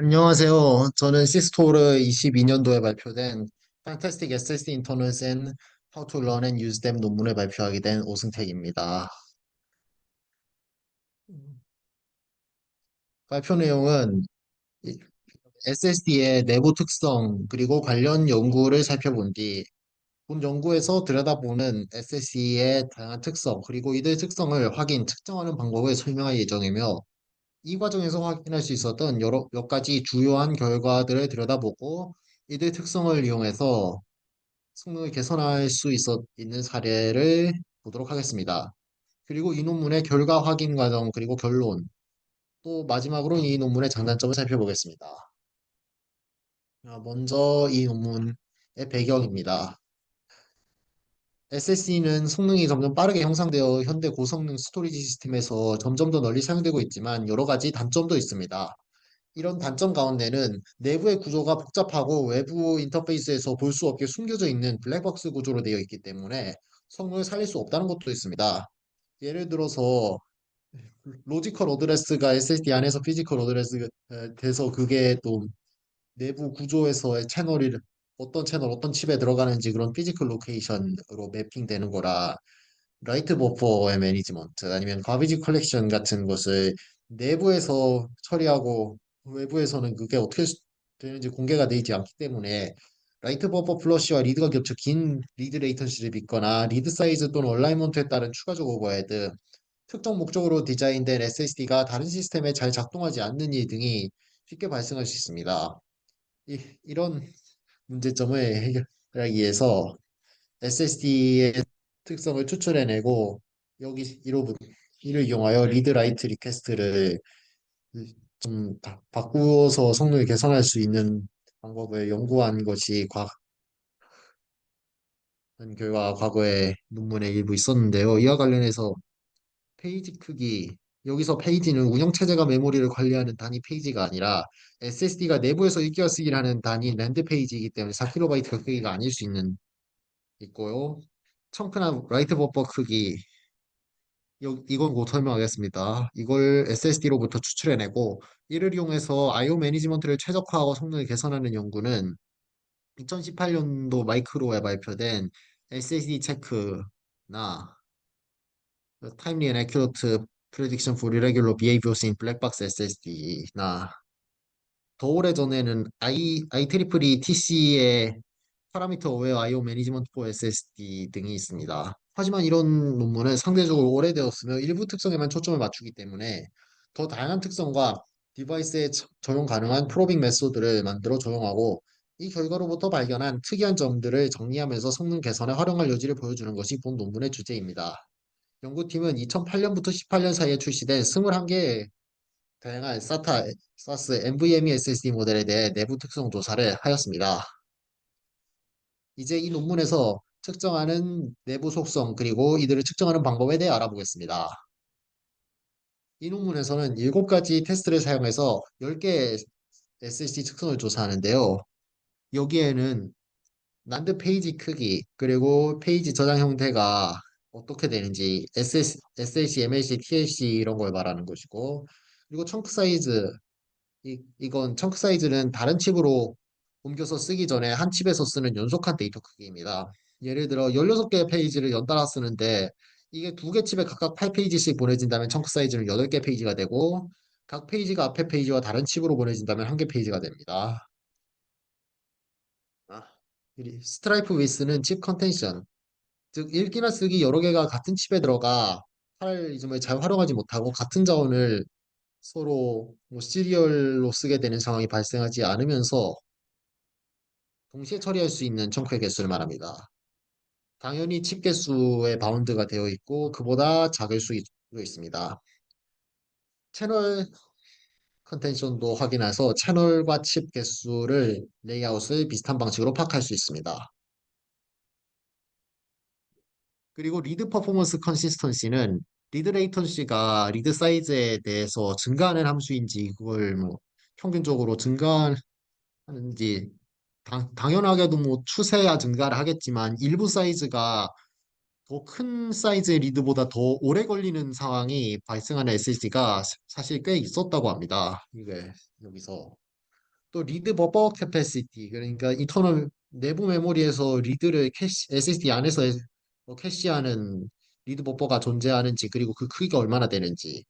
안녕하세요. 저는 시스토르 22년도에 발표된 Fantastic SSD Internals and How to Learn and Use Them 논문을 발표하게 된 오승택입니다. 발표 내용은 SSD의 내부 특성 그리고 관련 연구를 살펴본 뒤 본 연구에서 들여다보는 SSD의 다양한 특성 그리고 이들 특성을 측정하는 방법을 설명할 예정이며 이 과정에서 확인할 수 있었던 여러 몇 가지 주요한 결과들을 들여다보고 이들 특성을 이용해서 성능을 개선할 수 있는 사례를 보도록 하겠습니다. 그리고 이 논문의 결과 확인 과정, 그리고 결론, 또 마지막으로 이 논문의 장단점을 살펴보겠습니다. 먼저 이 논문의 배경입니다. SSD는 성능이 점점 빠르게 형성되어 현대 고성능 스토리지 시스템에서 점점 더 널리 사용되고 있지만 여러 가지 단점도 있습니다. 이런 단점 가운데는 내부의 구조가 복잡하고 외부 인터페이스에서 볼 수 없게 숨겨져 있는 블랙박스 구조로 되어 있기 때문에 성능을 살릴 수 없다는 것도 있습니다. 예를 들어서 로지컬 어드레스가 SSD 안에서 피지컬 어드레스가 돼서 그게 또 내부 구조에서의 채널이 어떤 채널, 어떤 칩에 들어가는지 그런 피지컬 로케이션으로 매핑되는 거라 라이트 버퍼의 매니지먼트 아니면 가비지 컬렉션 같은 것을 내부에서 처리하고 외부에서는 그게 어떻게 되는지 공개가 되지 않기 때문에 라이트 버퍼 플러시와 리드가 겹쳐 긴 리드 레이턴시를 빚거나 리드 사이즈 또는 얼라이먼트에 따른 추가적 오버헤드, 특정 목적으로 디자인된 SSD가 다른 시스템에 잘 작동하지 않는 일 등이 쉽게 발생할 수 있습니다. 이런 문제점을 해결하기 위해서 SSD의 특성을 추출해내고 이를 이용하여 리드 라이트 리퀘스트를 좀 바꾸어서 성능을 개선할 수 있는 방법을 연구한 것이 결과 과거에 논문에 일부 있었는데요. 이와 관련해서 페이지 크기 여기서 페이지는 운영체제가 메모리를 관리하는 단위 페이지가 아니라 SSD가 내부에서 읽기와 쓰기를 하는 단위 랜드 페이지이기 때문에 4KB 크기가 아닐 수 있고요. 청크나 라이트 버퍼 크기 이건 곧 설명하겠습니다. 이걸 SSD로부터 추출해내고 이를 이용해서 I/O 매니지먼트를 최적화하고 성능을 개선하는 연구는 2018년도 마이크로에 발표된 SSD 체크나 Timely and Accurate Prediction for Irregular Behaviors in Black Box SSD나 더 오래전에는 IEEE TC의 파라미터 어웨어 IO 매니지먼트 포 SSD 등이 있습니다. 하지만 이런 논문은 상대적으로 오래되었으며 일부 특성에만 초점을 맞추기 때문에 더 다양한 특성과 디바이스에 적용 가능한 프로빙 메소드를 만들어 적용하고 이 결과로부터 발견한 특이한 점들을 정리하면서 성능 개선에 활용할 여지를 보여주는 것이 본 논문의 주제입니다. 연구팀은 2008년부터 18년 사이에 출시된 21개의 다양한 SATA, SAS, NVMe SSD 모델에 대해 내부 특성 조사를 하였습니다. 이제 이 논문에서 측정하는 내부 속성 그리고 이들을 측정하는 방법에 대해 알아보겠습니다. 이 논문에서는 7가지 테스트를 사용해서 10개의 SSD 특성을 조사하는데요. 여기에는 난드 페이지 크기 그리고 페이지 저장 형태가 어떻게 되는지 SH, MLC, TLC 이런 걸 말하는 것이고 그리고 청크 사이즈 이건 청크 사이즈는 다른 칩으로 옮겨서 쓰기 전에 한 칩에서 쓰는 연속한 데이터 크기입니다. 예를 들어 16개의 페이지를 연달아 쓰는데 이게 두 개 칩에 각각 8페이지씩 보내진다면 청크 사이즈는 8개 페이지가 되고 각 페이지가 앞에 페이지와 다른 칩으로 보내진다면 한 개 페이지가 됩니다. 아, 스트라이프 위스는 칩 컨텐션, 즉 읽기나 쓰기 여러 개가 같은 칩에 들어가 파랄리즘을 잘 활용하지 못하고 같은 자원을 서로 뭐 시리얼로 쓰게 되는 상황이 발생하지 않으면서 동시에 처리할 수 있는 청구의 개수를 말합니다. 당연히 칩 개수에 바운드가 되어 있고 그보다 작을 수도 있습니다. 채널 컨텐션도 확인해서 채널과 칩 개수를 레이아웃을 비슷한 방식으로 파악할 수 있습니다. 그리고 리드 퍼포먼스 컨시스턴시는 리드 레이턴시가 리드 사이즈에 대해서 증가하는 함수인지 그걸 뭐 평균적으로 증가하는지 당연하게도 뭐 추세야 증가를 하겠지만 일부 사이즈가 더 큰 사이즈의 리드보다 더 오래 걸리는 상황이 발생하는 SSD가 사실 꽤 있었다고 합니다. 이게 여기서. 또 리드 버퍼 캐패시티 그러니까 인터널 내부 메모리에서 리드를 SSD 안에서 캐시하는 리드 버퍼가 존재하는지 그리고 그 크기가 얼마나 되는지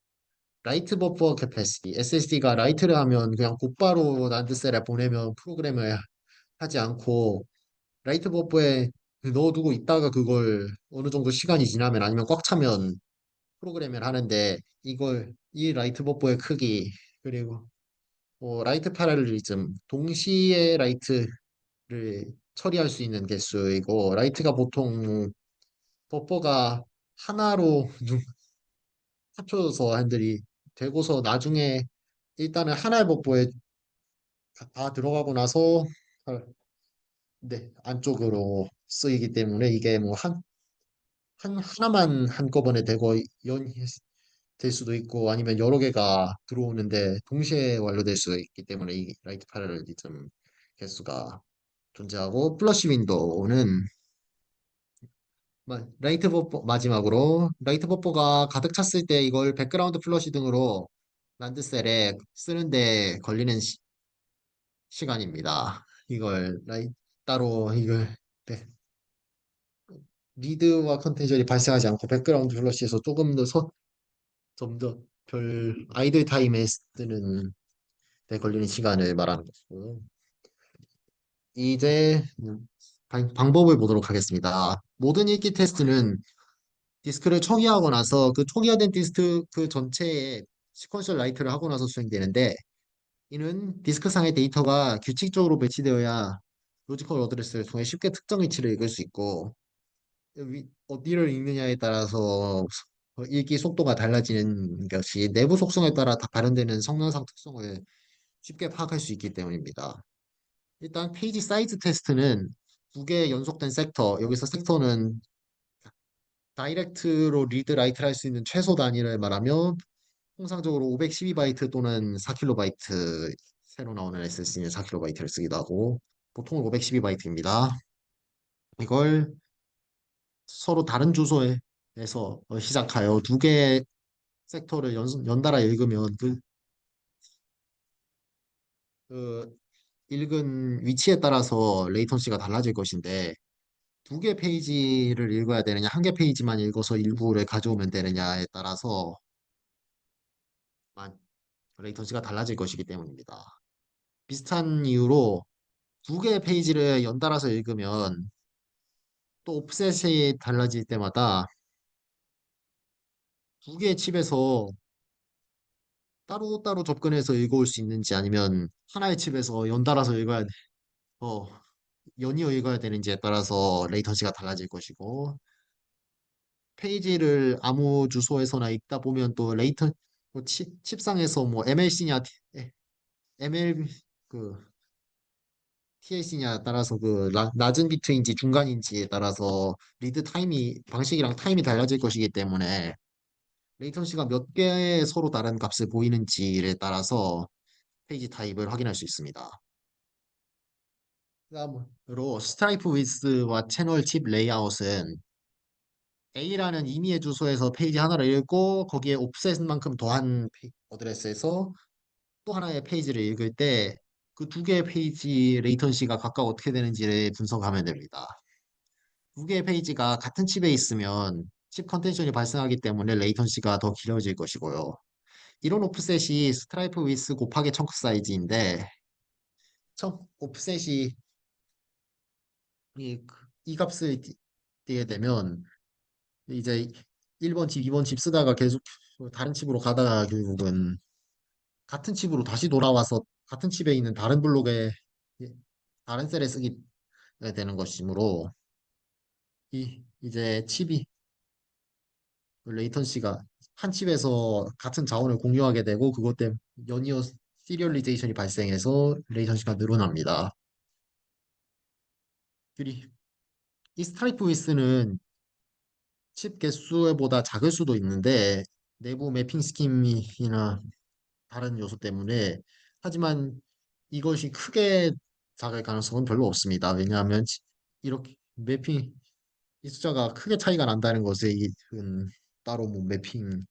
라이트 버퍼 캐패시티 SSD가 라이트를 하면 그냥 곧바로 난드셀에 보내면 프로그램을 하지 않고 라이트 버퍼에 넣어두고 있다가 그걸 어느 정도 시간이 지나면 아니면 꽉 차면 프로그램을 하는데 이 라이트 버퍼의 크기 그리고 라이트 파랄리즘 동시에 라이트를 처리할 수 있는 개수이고 라이트가 보통 버퍼가 하나로 합쳐져서 핸들이 되고서 나중에 일단은 하나의 버퍼에 다 들어가고 나서 네, 안쪽으로 쓰이기 때문에 이게 뭐 하나만 한꺼번에 되고 될 수도 있고 아니면 여러 개가 들어오는데 동시에 완료될 수 있기 때문에 이 라이트 파랄리즘 개수가 존재하고 플러시 윈도우는 라이트 버퍼 마지막으로 라이트 버퍼가 가득 찼을 때 이걸 백그라운드 플러시 등으로 란드셀에 쓰는데 걸리는 시간입니다. 이걸 따로 이걸 네, 리드와 컨텐션이 발생하지 않고 백그라운드 플러시에서 조금 더 좀 더 별 아이들 타임에 쓰는 데 걸리는 시간을 말하는 것이고 이제 방법을 보도록 하겠습니다. 모든 읽기 테스트는 디스크를 초기화하고 나서 그 초기화된 디스크 그 전체에 시퀀셜 라이트를 하고 나서 수행되는데 이는 디스크상의 데이터가 규칙적으로 배치되어야 로지컬 어드레스를 통해 쉽게 특정 위치를 읽을 수 있고 어디를 읽느냐에 따라서 읽기 속도가 달라지는 것이 내부 속성에 따라 다 발현되는 성능상 특성을 쉽게 파악할 수 있기 때문입니다. 일단 페이지 사이즈 테스트는 두 개 연속된 섹터, 여기서 섹터는 다이렉트로 리드 라이트를 할 수 있는 최소 단위를 말하면 통상적으로 512바이트 또는 4KB 새로 나오는 SSD는 4KB 를 쓰기도 하고 보통은 512바이트입니다. 이걸 서로 다른 주소에서 시작하여 두 개의 섹터를 연달아 읽으면 그 읽은 위치에 따라서 레이턴시가 달라질 것인데 두 개 페이지를 읽어야 되느냐 한 개 페이지만 읽어서 일부를 가져오면 되느냐에 따라서 레이턴시가 달라질 것이기 때문입니다. 비슷한 이유로 두 개의 페이지를 연달아서 읽으면 또 옵셋이 달라질 때마다 두 개의 칩에서 따로따로 접근해서 읽어올 수 있는지 아니면 하나의 칩에서 연달아서 어, 연이어 읽어야 되는지에 따라서 레이턴시가 달라질 것이고 페이지를 아무 주소에서나 읽다 보면 또 칩상에서 뭐 MLC냐 ML 그 TLC냐 따라서 낮은 비트인지 중간인지에 따라서 리드 타임이 방식이랑 타임이 달라질 것이기 때문에 레이턴시가 몇 개의 서로 다른 값을 보이는지에 따라서 페이지 타입을 확인할 수 있습니다. 다음으로 스트라이프 위스와 채널 칩 레이아웃은 A라는 임의의 주소에서 페이지 하나를 읽고 거기에 옵셋만큼 더한 어드레스에서 또 하나의 페이지를 읽을 때 그 두 개의 페이지 레이턴시가 각각 어떻게 되는지를 분석하면 됩니다. 두 개의 페이지가 같은 칩에 있으면 칩 컨텐션이 발생하기 때문에 레이턴시가 더 길어질 것이고요. 이런 오프셋이 스트라이프 위스 곱하기 청크 사이즈인데 오프셋이 이 값을 띄게 되면 이제 1번 칩, 2번 칩 쓰다가 계속 다른 칩으로 가다가 결국은 같은 칩으로 다시 돌아와서 같은 칩에 있는 다른 블록에 다른 셀에 쓰게 되는 것이므로 이제 칩이 레이턴시가 한 칩에서 같은 자원을 공유하게 되고 그것 때문에 연이어 시리얼리제이션이 발생해서 레이턴시가 늘어납니다. 그리 이 스트라이프 위스는 칩 개수보다 작을 수도 있는데 내부 매핑 스킴이나 다른 요소 때문에 하지만 이것이 크게 작을 가능성은 별로 없습니다. 왜냐하면 이렇게 매핑 이 숫자가 크게 차이가 난다는 것에 따로 뭐 매핑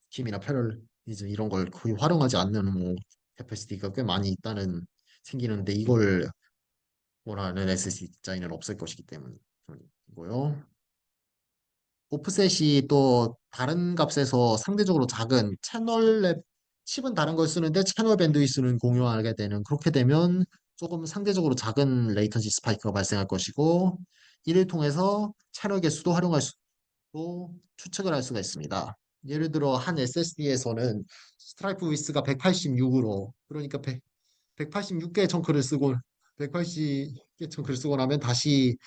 스킴이나 패럴리즘 이런 걸 거의 활용하지 않는 뭐 캐패시티가 꽤 많이 있다는 생기는데 이걸 원하는 SSD 디자인은 없을 것이기 때문이고요. 오프셋이 또 다른 값에서 상대적으로 작은 채널 랩 칩은 다른 걸 쓰는데 채널 밴드위스는 공유하게 되는 그렇게 되면 조금 상대적으로 작은 레이턴시 스파이크가 발생할 것이고 이를 통해서 채널 개수도 활용할 수도 추측을 할 수가 있습니다. 예를 들어 한 SSD에서는 스트라이프 위스가 186으로 그러니까 186개의 청크를 쓰고 180개 청크를 쓰고 나면 다시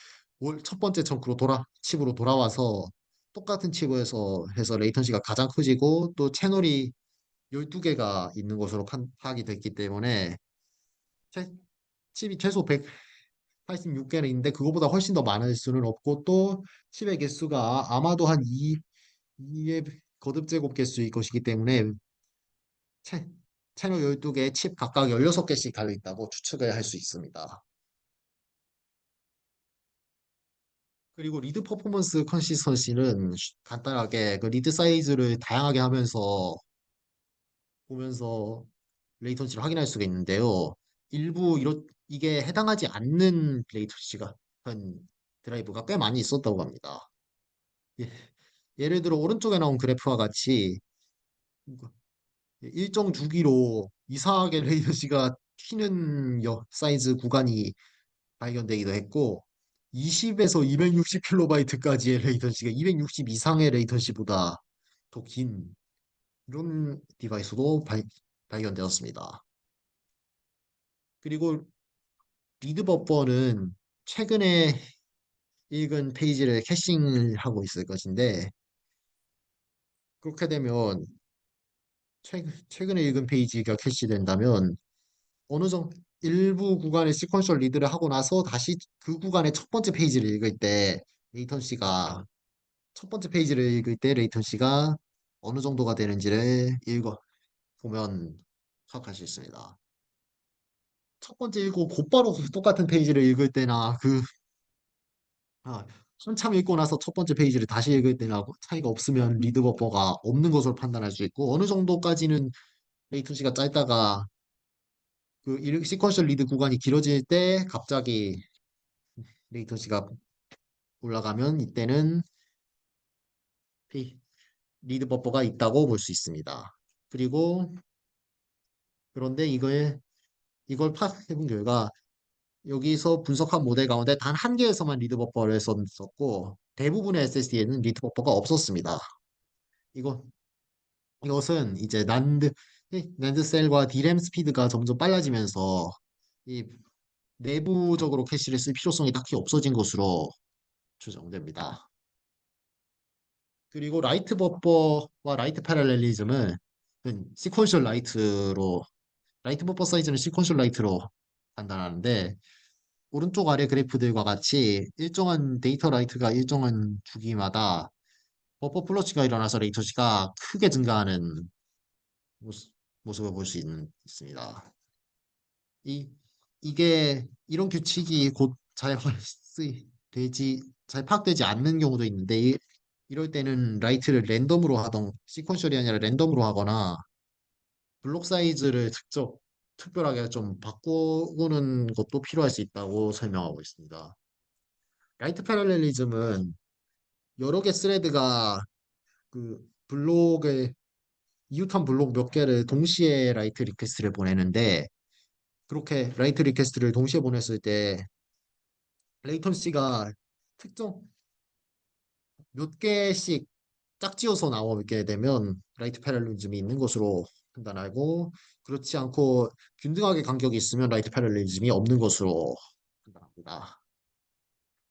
첫 번째 청크로 칩으로 돌아와서 똑같은 칩에서 해서 레이턴시가 가장 커지고 또 채널이 12개가 있는 것으로 파악이 됐기 때문에 채- 칩이 최소 186개는 있는데 그거보다 훨씬 더 많을 수는 없고 또 칩의 개수가 아마도 한 2의 거듭 제곱 개수일 것이기 때문에 채, 채널 12개에 칩 각각 16개씩 달려있다고 추측을 할 수 있습니다. 그리고 리드 퍼포먼스 컨시스턴시는 간단하게 그 리드 사이즈를 다양하게 하면서 보면서 레이턴시를 확인할 수가 있는데요. 일부 이게 해당하지 않는 레이턴시가 한 드라이브가 꽤 많이 있었다고 합니다. 예, 예를 들어 오른쪽에 나온 그래프와 같이 일정 주기로 이상하게 레이턴시가 튀는 사이즈 구간이 발견되기도 했고 20에서 260kb까지의 레이턴시가 260 이상의 레이턴시보다 더 긴 이런 디바이스도 발견되었습니다. 그리고 리드 버퍼는 최근에 읽은 페이지를 캐싱을 하고 있을 것인데 그렇게 되면 최근에 읽은 페이지가 캐시된다면 어느 정도 일부 구간의 시퀀셜 리드를 하고 나서 다시 그 구간의 첫 번째 페이지를 읽을 때 레이턴시가 첫 번째 페이지를 읽을 때 레이턴시가 어느 정도가 되는지를 읽어 보면 파악할 수 있습니다. 첫 번째 읽고 곧바로 똑같은 페이지를 읽을 때나 아, 한참 읽고 나서 첫 번째 페이지를 다시 읽을 때나 차이가 없으면 리드 버퍼가 없는 것으로 판단할 수 있고 어느 정도까지는 레이턴시가 짧다가 그 시퀀셜 리드 구간이 길어질 때 갑자기 레이턴시가 올라가면 이때는 페이- 리드 버퍼가 있다고 볼 수 있습니다. 그리고 그런데 이걸 파악해본 결과 여기서 분석한 모델 가운데 단 한 개에서만 리드 버퍼를 썼고 대부분의 SSD에는 리드 버퍼가 없었습니다. 이거 이것은 이제 난드 셀과 D램 스피드가 점점 빨라지면서 이 내부적으로 캐시를 쓸 필요성이 딱히 없어진 것으로 추정됩니다. 그리고 라이트 버퍼와 라이트 패러렐리즘은 시퀀셜 라이트 버퍼 사이즈는 시퀀셜 라이트로 판단하는데 오른쪽 아래 그래프들과 같이 일정한 데이터 라이트가 일정한 주기마다 버퍼 플러치가 일어나서 레이터시가 크게 증가하는 모습, 모습을 볼 수 있습니다. 이, 이게 이런 규칙이 곧 잘 파악되지 않는 경우도 있는데 이럴 때는 라이트를 랜덤으로 시퀀셜이 아니라 랜덤으로 하거나 블록 사이즈를 특별하게 좀 바꾸는 것도 필요할 수 있다고 설명하고 있습니다. 라이트 패러렐리즘은 여러 개 스레드가 그 블록을 이웃한 블록 몇 개를 동시에 라이트 리퀘스트를 보내는데 그렇게 라이트 리퀘스트를 동시에 보냈을 때 레이턴시가 특정 몇 개씩 짝지어서 나오게 되면 라이트 패럴리즘이 있는 것으로 판단하고 그렇지 않고 균등하게 간격이 있으면 라이트 패럴리즘이 없는 것으로 판단합니다.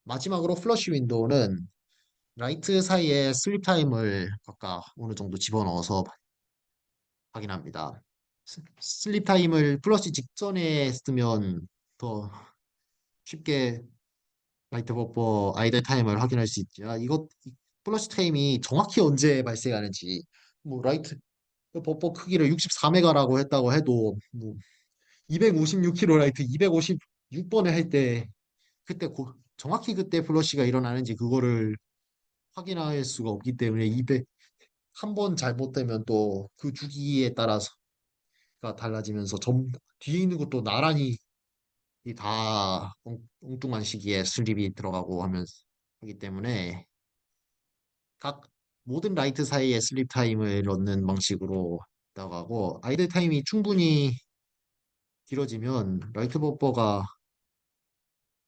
마지막으로 플러시 윈도우는 라이트 사이에 슬립 타임을 각각 어느 정도 집어넣어서 확인합니다. 슬립 타임을 플러시 직전에 쓰면 더 쉽게 라이트 버퍼 아이들 타임을 확인할 수 있죠. 플러시 타임이 정확히 언제 발생하는지 뭐 라이트 버퍼 크기를 64메가라고 했다고 해도 뭐 256kB 라이트 256번에 할 때 정확히 그때 플러시가 일어나는지 그거를 확인할 수가 없기 때문에 200 한 번 잘못되면 또 그 주기에 따라서가 달라지면서 뒤에 있는 것도 나란히 다 엉뚱한 시기에 슬립이 들어가고 하면 하기 때문에 각 모든 라이트 사이에 슬립 타임을 넣는 방식으로 나가고 아이들 타임이 충분히 길어지면 라이트 버퍼가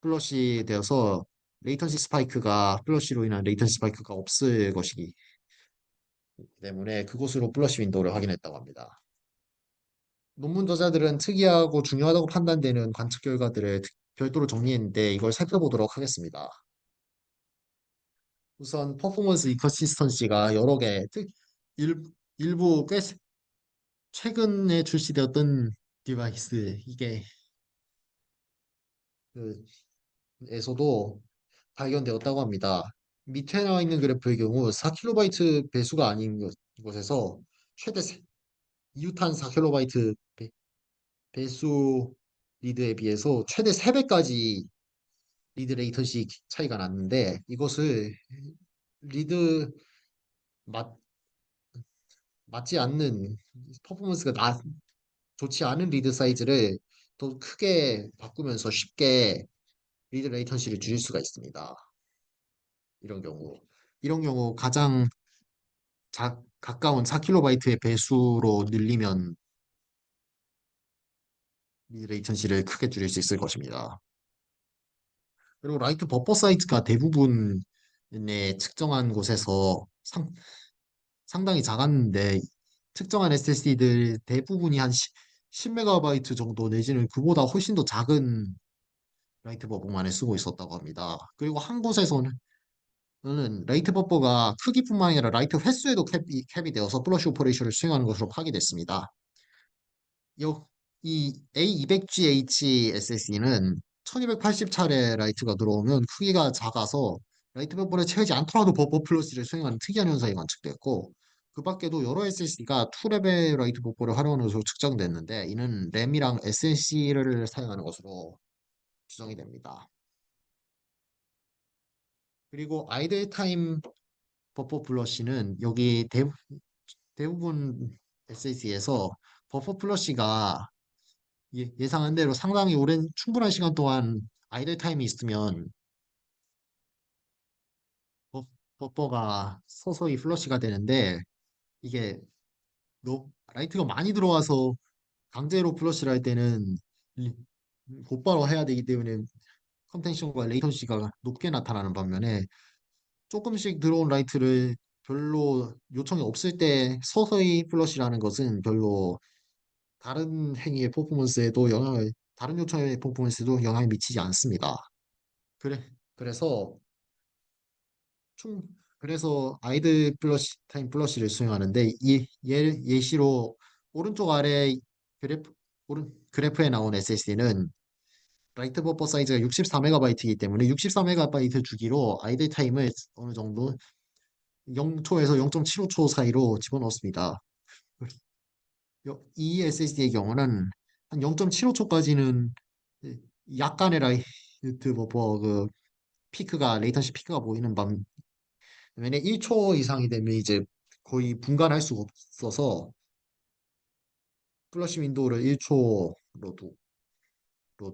플러시 되어서 레이턴시 스파이크가 플러시로 인한 레이턴시 스파이크가 없을 것이기 때문에 그곳으로 플러시 윈도우를 확인했다고 합니다. 논문 저자들은 특이하고 중요하다고 판단되는 관측 결과들을 별도로 정리했는데 이걸 살펴보도록 하겠습니다. 우선 퍼포먼스 인컨시스턴시가 여러 일, 일부 꽤 최근에 출시되었던 디바이스 그, 에서도 발견되었다고 합니다. 밑에 나와 있는 그래프의 경우 4kB 배수가 아닌 곳에서 최대 이유탄 4kB 배수 리드에 비해서 최대 3배까지 리드 레이턴시 차이가 났는데 이것을 리드 맞, 맞지 않는 퍼포먼스가 좋지 않은 리드 사이즈를 더 크게 바꾸면서 쉽게 리드 레이턴시를 줄일 수가 있습니다. 이런 경우. 이런 경우 가장 가까운 4kB의 배수로 늘리면 리드 레이턴시를 크게 줄일 수 있을 것입니다. 그리고 라이트 버퍼 사이즈가 대부분의 측정한 곳에서 상당히 작았는데 특정한 SSD들 대부분이 한 10MB 정도 내지는 그보다 훨씬 더 작은 라이트 버퍼만을 쓰고 있었다고 합니다. 그리고 한 곳에서는 라이트 버퍼가 크기뿐만 아니라 라이트 횟수에도 캡이 되어서 플러시 오퍼레이션을 수행하는 것으로 파악됐습니다. 이 A200GH SSD는 1280차례 라이트가 들어오면 크기가 작아서 라이트 버퍼를 채우지 않더라도 버퍼 플러스를 수행하는 특이한 현상이 관측됐고 그 밖에도 여러 SSD가 2레벨 라이트 버퍼를 활용하는 것으로 측정됐는데 이는 램이랑 SSD를 사용하는 것으로 추정이 됩니다. 그리고 아이들 타임 버퍼 플러시는 여기 대부분 SSD에서 버퍼 플러시가 예상한 대로 상당히 오랜 충분한 시간 동안 아이들 타임이 있으면 버, 버퍼가 서서히 플러시가 되는데 이게 라이트가 많이 들어와서 강제로 플러시를 할 때는 이- 곧바로 해야 되기 때문에 컨텐션과 레이턴시가 높게 나타나는 반면에 조금씩 들어온 라이트를 별로 요청이 없을 때 서서히 플러시라는 것은 별로 다른 요청의 퍼포먼스에도 영향을 미치지 않습니다. 그래서 총 그래서 아이들 타임 플러시를 수행하는데 예시로 오른쪽 아래 그래프 그래프에 나온 SSD는 라이트 버퍼 사이즈가 64MB이기 때문에 64MB 주기로 아이들 타임을 어느 정도 0초에서 0.75초 사이로 집어넣습니다. 이 SSD의 경우는 한 0.75초까지는 약간의 라이트 버퍼 레이턴시 피크가 보이는 왜냐면 1초 이상이 되면 이제 거의 분간할 수가 없어서 플러시 윈도우를 1초로도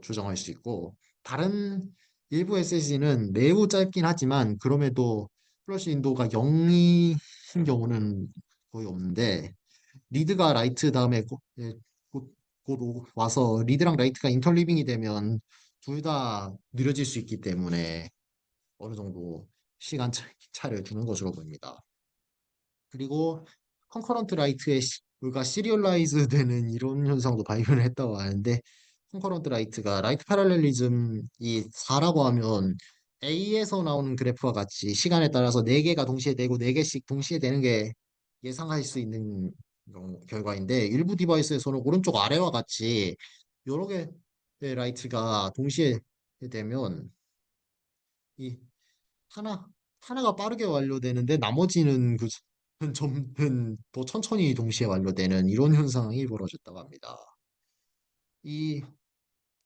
조정할 수 있고 다른 일부 SSD는 매우 짧긴 하지만 그럼에도 플러시 윈도우가 0인 경우는 거의 없는데 리드가 라이트 다음에 곧 와서 리드랑 라이트가 인터리빙이 되면 둘 다 느려질 수 있기 때문에 어느 정도 차를 두는 것으로 보입니다. 그리고 컨커런트 라이트의 가 시리얼라이즈 되는 이런 현상도 발견을 했다고 하는데 컨커런트 라이트가 라이트 패럴렐리즘이 4라고 하면 A에서 나오는 그래프와 같이 시간에 따라서 4개가 동시에 되고 4개씩 동시에 되는 게 예상할 수 있는 결과인데 일부 디바이스에서는 오른쪽 아래와 같이 여러 개의 라이트가 동시에 되면 이 하나가 빠르게 완료되는데 나머지는 점은 더 천천히 동시에 완료되는 이런 현상이 벌어졌다고 합니다. 이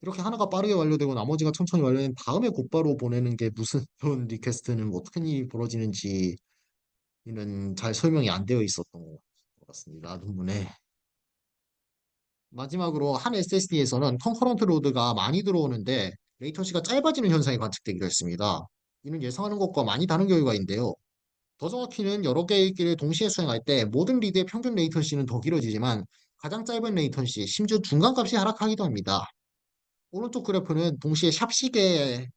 이렇게 하나가 빠르게 완료되고 나머지가 천천히 완료된 다음에 곧바로 보내는 게 무슨 이런 리퀘스트는 어떻게 일이 벌어지는지는 잘 설명이 안 되어 있었던 것 같습니다. 논문에. 마지막으로 한 SSD에서는 컨커런트 로드가 많이 들어오는데 레이턴시가 짧아지는 현상이 관측되기도 했습니다. 이는 예상하는 것과 많이 다른 결과인데요. 더 정확히는 여러 개의 길을 동시에 수행할 때 모든 리드의 평균 레이턴시는 더 길어지지만 가장 짧은 레이턴시, 심지어 중간값이 하락하기도 합니다. 오른쪽 그래프는 동시에 샵시계의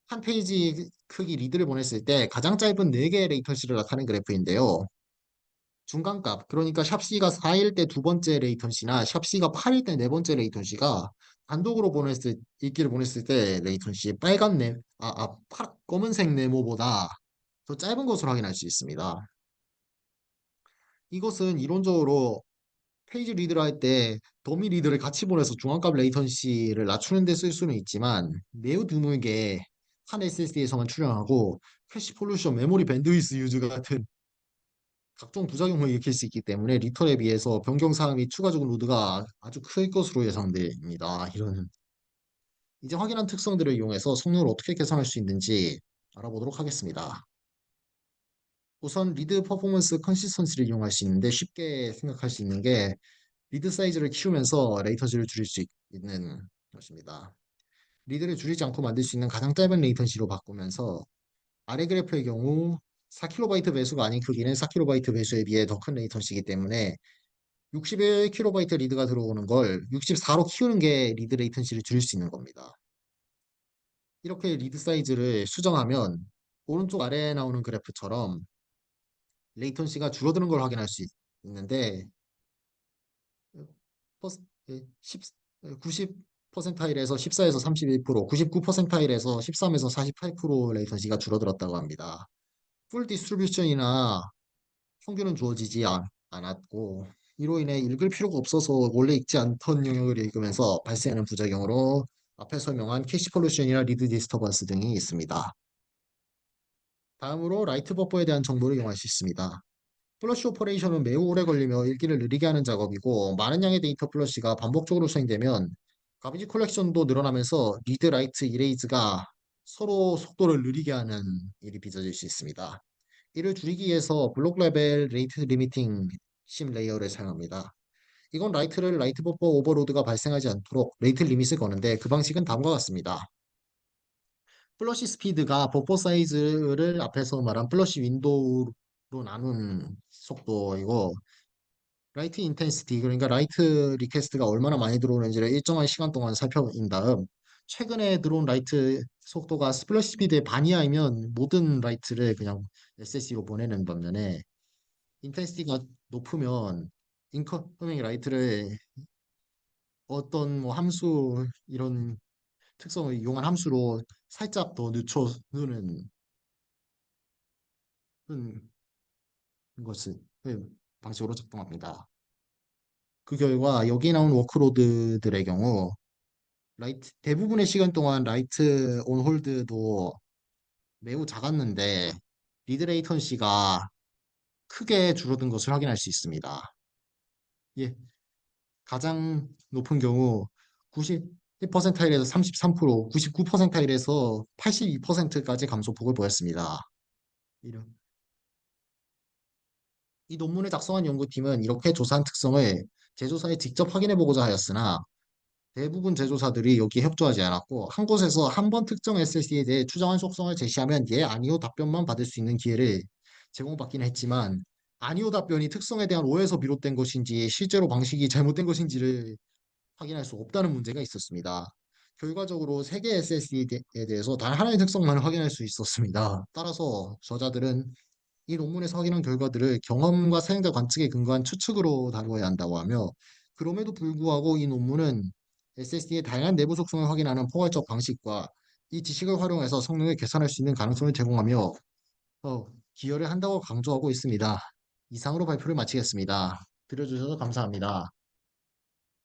한 페이지 크기 리드를 보냈을 때 가장 짧은 4개의 레이턴시를 나타낸 그래프인데요. 중간값, 그러니까 샵C가 4일 때 두 번째 레이턴시나 샵C가 8일 때 네 번째 레이턴시가 단독으로 읽기를 보냈을 때 레이턴시 검은색 네모보다 더 짧은 것으로 확인할 수 있습니다. 이것은 이론적으로 페이지 리드를 할 때 더미 리드를 같이 보내서 중앙값 레이턴시를 낮추는 데 쓸 수는 있지만 매우 드물게 한 SSD에서만 출현하고 캐시 폴루션, 메모리 밴드위스 유즈 같은 각종 부작용을 일으킬 수 있기 때문에 리턴에 비해서 변경 사항 및 추가적 로드가 아주 클 것으로 예상됩니다. 이런 이제 확인한 특성들을 이용해서 성능을 어떻게 개선할 수 있는지 알아보도록 하겠습니다. 우선 리드 퍼포먼스 컨시스턴시를 이용할 수 있는데 쉽게 생각할 수 있는 게 리드 사이즈를 키우면서 레이턴시를 줄일 수 있는 것입니다. 리드를 줄이지 않고 만들 수 있는 가장 짧은 레이턴시로 바꾸면서 아래 그래프의 경우 4KB 배수가 아닌 크기는 4KB 배수에 비해 더 큰 레이턴시이기 때문에 61KB 리드가 들어오는 걸 64로 키우는 게 리드 레이턴시를 줄일 수 있는 겁니다. 이렇게 리드 사이즈를 수정하면 오른쪽 아래에 나오는 그래프처럼 레이턴시가 줄어드는 걸 확인할 수 있는데 90%일에서 14에서 31%, 99%일에서 13에서 48% 레이턴시가 줄어들었다고 합니다. 풀 디스트리뷰션이나 평균은 주어지지 않았고 이로 인해 읽을 필요가 없어서 원래 읽지 않던 영역을 읽으면서 발생하는 부작용으로 앞에 설명한 캐시 폴루션이나 리드 디스터번스 등이 있습니다. 다음으로 라이트 버퍼에 대한 정보를 이용할 수 있습니다. 플러시 오퍼레이션은 매우 오래 걸리며 읽기를 느리게 하는 작업이고 많은 양의 데이터 플러시가 반복적으로 수행되면 가비지 컬렉션도 늘어나면서 리드 라이트 이레이즈가 서로 속도를 느리게 하는 일이 빚어질 수 있습니다. 이를 줄이기 위해서 블록 레벨 레이트 리미팅 심 레이어를 사용합니다. 이건 라이트 버퍼 오버로드가 발생하지 않도록 레이트 리밋을 거는데 그 방식은 다음과 같습니다. 플러시 스피드가 버퍼 사이즈를 앞에서 말한 플러시 윈도우로 나눈 속도이고 라이트 인텐시티 그러니까 라이트 리퀘스트가 얼마나 많이 들어오는지를 일정한 시간 동안 살펴본 다음 최근에 들어온 라이트 속도가 스플래시 스피드의 반이하면 모든 라이트를 그냥 SSD로 보내는 반면에 인텐시티가 높으면 인커밍 라이트를 어떤 뭐 함수 이런 특성을 이용한 함수로 살짝 더 늦춰주는 것을 방식으로 작동합니다. 그 결과 여기 나온 워크로드들의 경우 대부분의 시간 동안 라이트 온 홀드도 매우 작았는데 리드 레이턴시가 크게 줄어든 것을 확인할 수 있습니다. 예, 가장 높은 경우 90%일에서 33%, 99%일에서 82%까지 감소폭을 보였습니다. 이런 이 논문을 작성한 연구팀은 이렇게 조사한 특성을 제조사에 직접 확인해 보고자 하였으나 대부분 제조사들이 여기에 협조하지 않았고 한 곳에서 한 번 특정 SSD에 대해 추정한 속성을 제시하면 예, 아니요 답변만 받을 수 있는 기회를 제공받긴 했지만 아니요 답변이 특성에 대한 오해에서 비롯된 것인지 실제로 방식이 잘못된 것인지를 확인할 수 없다는 문제가 있었습니다. 결과적으로 세 개 SSD에 대해서 단 하나의 특성만 확인할 수 있었습니다. 따라서 저자들은 이 논문에서 확인한 결과들을 경험과 사용자 관측에 근거한 추측으로 다루어야 한다고 하며 그럼에도 불구하고 이 논문은 SSD의 다양한 내부 속성을 확인하는 포괄적 방식과 이 지식을 활용해서 성능을 개선할 수 있는 가능성을 제공하며 기여를 한다고 강조하고 있습니다. 이상으로 발표를 마치겠습니다. 들어주셔서 감사합니다.